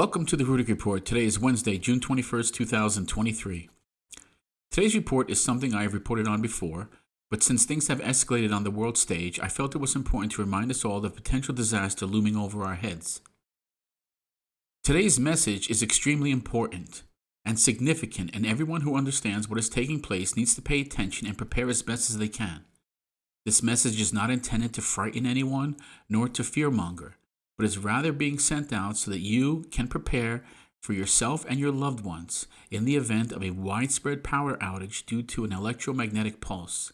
Welcome to the Rudick Report. Today is Wednesday, June 21st, 2023. Today's report is something I have reported on before, but since things have escalated on the world stage, I felt it was important to remind us all of the potential disaster looming over our heads. Today's message is extremely important and significant, and everyone who understands what is taking place needs to pay attention and prepare as best as they can. This message is not intended to frighten anyone nor to fearmonger, but is rather being sent out so that you can prepare for yourself and your loved ones in the event of a widespread power outage due to an electromagnetic pulse.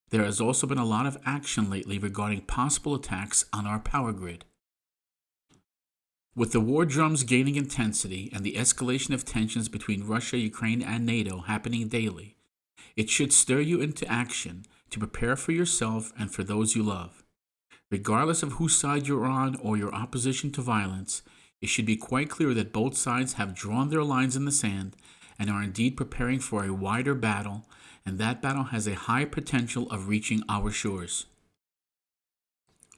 There has also been a lot of action lately regarding possible attacks on our power grid. With the war drums gaining intensity and the escalation of tensions between Russia, Ukraine, and NATO happening daily, it should stir you into action to prepare for yourself and for those you love. Regardless of whose side you're on or your opposition to violence, it should be quite clear that both sides have drawn their lines in the sand and are indeed preparing for a wider battle, and that battle has a high potential of reaching our shores.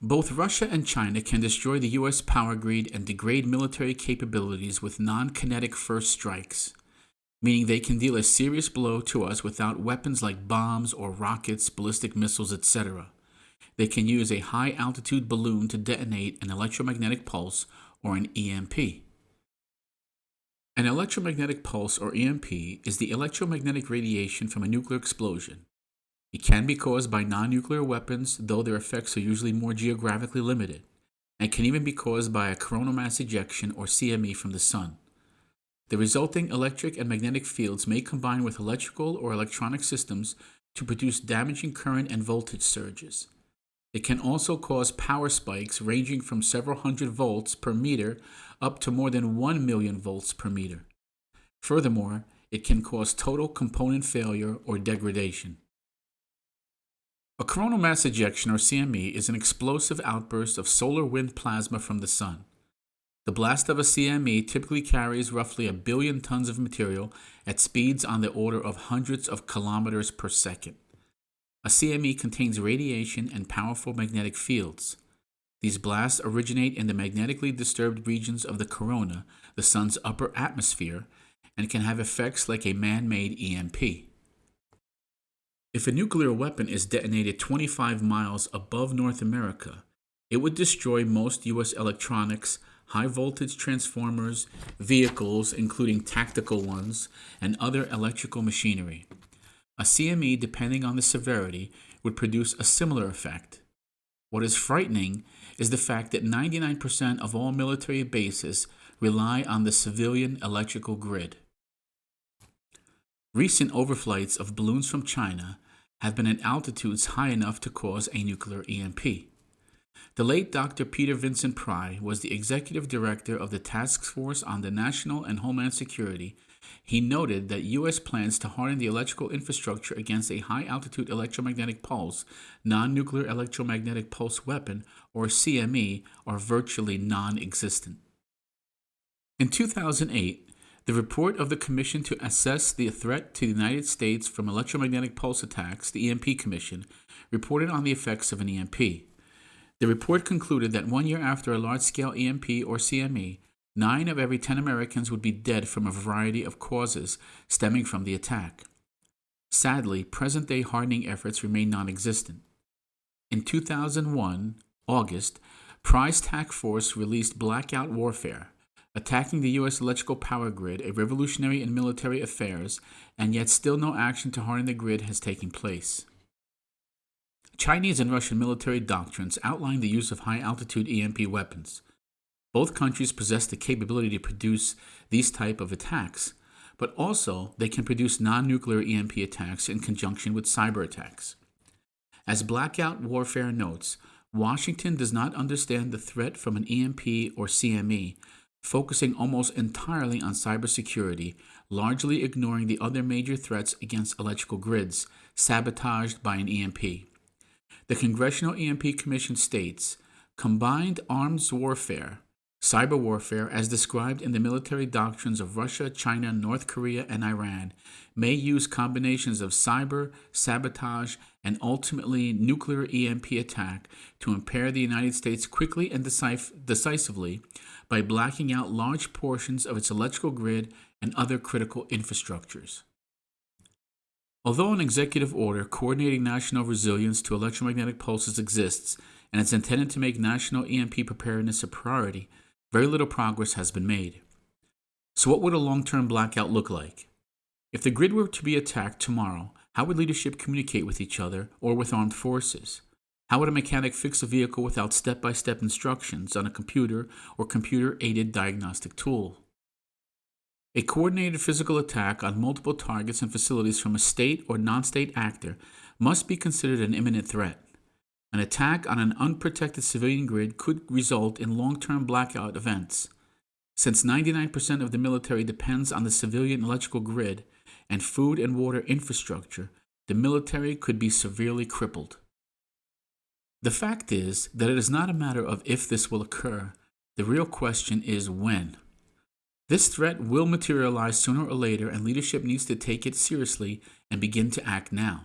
Both Russia and China can destroy the U.S. power grid and degrade military capabilities with non-kinetic first strikes, meaning they can deal a serious blow to us without weapons like bombs or rockets, ballistic missiles, etc. They can use a high-altitude balloon to detonate an electromagnetic pulse or an EMP. An electromagnetic pulse or EMP is the electromagnetic radiation from a nuclear explosion. It can be caused by non-nuclear weapons, though their effects are usually more geographically limited, and can even be caused by a coronal mass ejection or CME from the sun. The resulting electric and magnetic fields may combine with electrical or electronic systems to produce damaging current and voltage surges. It can also cause power spikes ranging from several hundred volts per meter up to more than 1 million volts per meter. Furthermore, it can cause total component failure or degradation. A coronal mass ejection, or CME, is an explosive outburst of solar wind plasma from the sun. The blast of a CME typically carries roughly 1 billion tons of material at speeds on the order of hundreds of kilometers per second. A CME contains radiation and powerful magnetic fields. These blasts originate in the magnetically disturbed regions of the corona, the sun's upper atmosphere, and can have effects like a man-made EMP. If a nuclear weapon is detonated 25 miles above North America, it would destroy most U.S. electronics, high-voltage transformers, vehicles, including tactical ones, and other electrical machinery. A CME, depending on the severity, would produce a similar effect. What is frightening is the fact that 99% of all military bases rely on the civilian electrical grid. Recent overflights of balloons from China have been at altitudes high enough to cause a nuclear EMP. The late Dr. Peter Vincent Pry was the executive director of the Task Force on the National and Homeland Security. He noted that U.S. plans to harden the electrical infrastructure against a high-altitude electromagnetic pulse, non-nuclear electromagnetic pulse weapon, or CME, are virtually non-existent. In 2008, the report of the Commission to Assess the Threat to the United States from Electromagnetic Pulse Attacks, the EMP Commission, reported on the effects of an EMP. The report concluded that 1 year after a large-scale EMP or CME, 9 of every 10 Americans would be dead from a variety of causes stemming from the attack. Sadly, present-day hardening efforts remain non-existent. In 2001, August, Pry's task force released Blackout Warfare, attacking the U.S. electrical power grid, a revolutionary in military affairs, and yet still no action to harden the grid has taken place. Chinese and Russian military doctrines outline the use of high-altitude EMP weapons. Both countries possess the capability to produce these type of attacks, but also they can produce non-nuclear EMP attacks in conjunction with cyber attacks. As Blackout Warfare notes, Washington does not understand the threat from an EMP or CME, focusing almost entirely on cybersecurity, largely ignoring the other major threats against electrical grids, sabotaged by an EMP. The Congressional EMP Commission states, combined arms warfare, cyber warfare, as described in the military doctrines of Russia, China, North Korea, and Iran, may use combinations of cyber, sabotage, and ultimately nuclear EMP attack to impair the United States quickly and decisively by blacking out large portions of its electrical grid and other critical infrastructures. Although an executive order coordinating national resilience to electromagnetic pulses exists and it's intended to make national EMP preparedness a priority, very little progress has been made. So what would a long-term blackout look like? If the grid were to be attacked tomorrow, how would leadership communicate with each other or with armed forces? How would a mechanic fix a vehicle without step-by-step instructions on a computer or computer-aided diagnostic tool? A coordinated physical attack on multiple targets and facilities from a state or non-state actor must be considered an imminent threat. An attack on an unprotected civilian grid could result in long-term blackout events. Since 99% of the military depends on the civilian electrical grid and food and water infrastructure, the military could be severely crippled. The fact is that it is not a matter of if this will occur. The real question is when. This threat will materialize sooner or later, and leadership needs to take it seriously and begin to act now.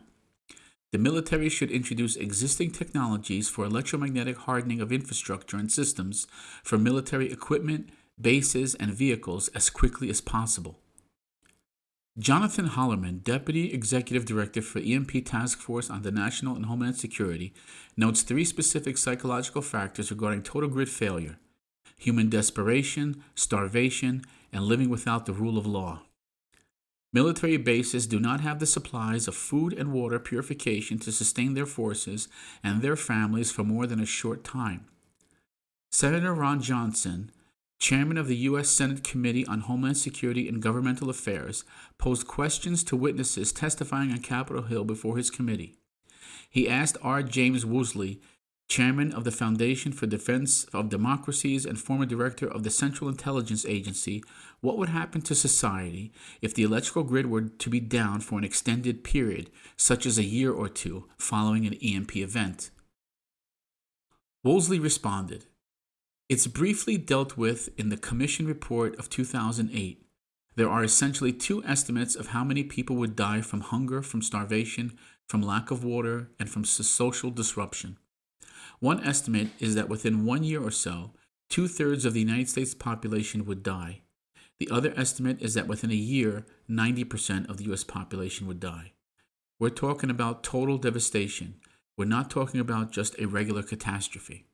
The military should introduce existing technologies for electromagnetic hardening of infrastructure and systems for military equipment, bases, and vehicles as quickly as possible. Jonathan Hollerman, Deputy Executive Director for EMP Task Force on the National and Homeland Security, notes 3 specific psychological factors regarding total grid failure: human desperation, starvation, and living without the rule of law. Military bases do not have the supplies of food and water purification to sustain their forces and their families for more than a short time. Senator Ron Johnson, chairman of the U.S. Senate Committee on Homeland Security and Governmental Affairs, posed questions to witnesses testifying on Capitol Hill before his committee. He asked R. James Woosley, chairman of the Foundation for Defense of Democracies and former director of the Central Intelligence Agency, what would happen to society if the electrical grid were to be down for an extended period, such as a year or two, following an EMP event. Woolsey responded, "It's briefly dealt with in the Commission report of 2008. There are essentially 2 estimates of how many people would die from hunger, from starvation, from lack of water, and from social disruption. One estimate is that within 1 year or so, 2/3 of the United States population would die. The other estimate is that within a year, 90% of the U.S. population would die. We're talking about total devastation. We're not talking about just a regular catastrophe.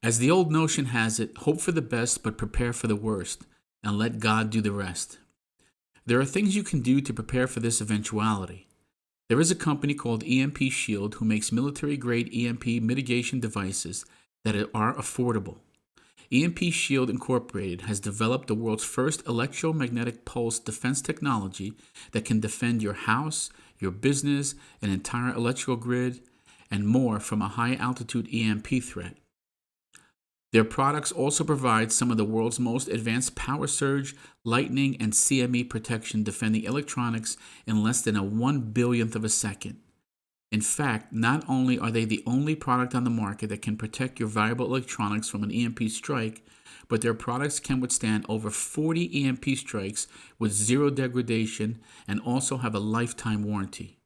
As the old notion has it, hope for the best but prepare for the worst, and let God do the rest. There are things you can do to prepare for this eventuality. There is a company called EMP Shield who makes military-grade EMP mitigation devices that are affordable. EMP Shield Incorporated has developed the world's first electromagnetic pulse defense technology that can defend your house, your business, an entire electrical grid, and more from a high-altitude EMP threat. Their products also provide some of the world's most advanced power surge, lightning, and CME protection, defending electronics in less than a 1/1,000,000th of a second. In fact, not only are they the only product on the market that can protect your valuable electronics from an EMP strike, but their products can withstand over 40 EMP strikes with 0 degradation and also have a lifetime warranty.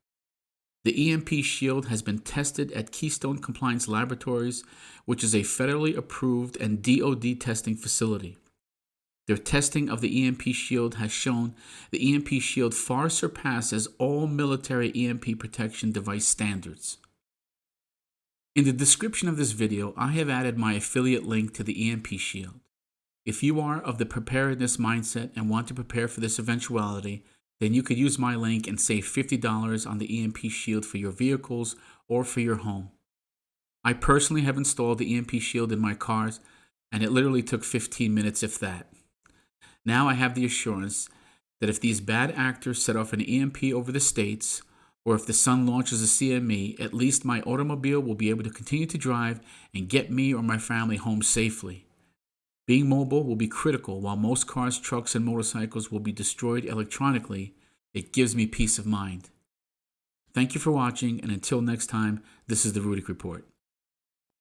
The EMP Shield has been tested at Keystone Compliance Laboratories, which is a federally approved and DoD testing facility. Their testing of the EMP Shield has shown the EMP Shield far surpasses all military EMP protection device standards. In the description of this video, I have added my affiliate link to the EMP Shield. If you are of the preparedness mindset and want to prepare for this eventuality, then you could use my link and save $50 on the EMP Shield for your vehicles or for your home. I personally have installed the EMP Shield in my cars, and it literally took 15 minutes, if that. Now I have the assurance that if these bad actors set off an EMP over the states, or if the sun launches a CME, at least my automobile will be able to continue to drive and get me or my family home safely. Being mobile will be critical. While most cars, trucks, and motorcycles will be destroyed electronically, it gives me peace of mind. Thank you for watching, and until next time, this is the Rudick Report.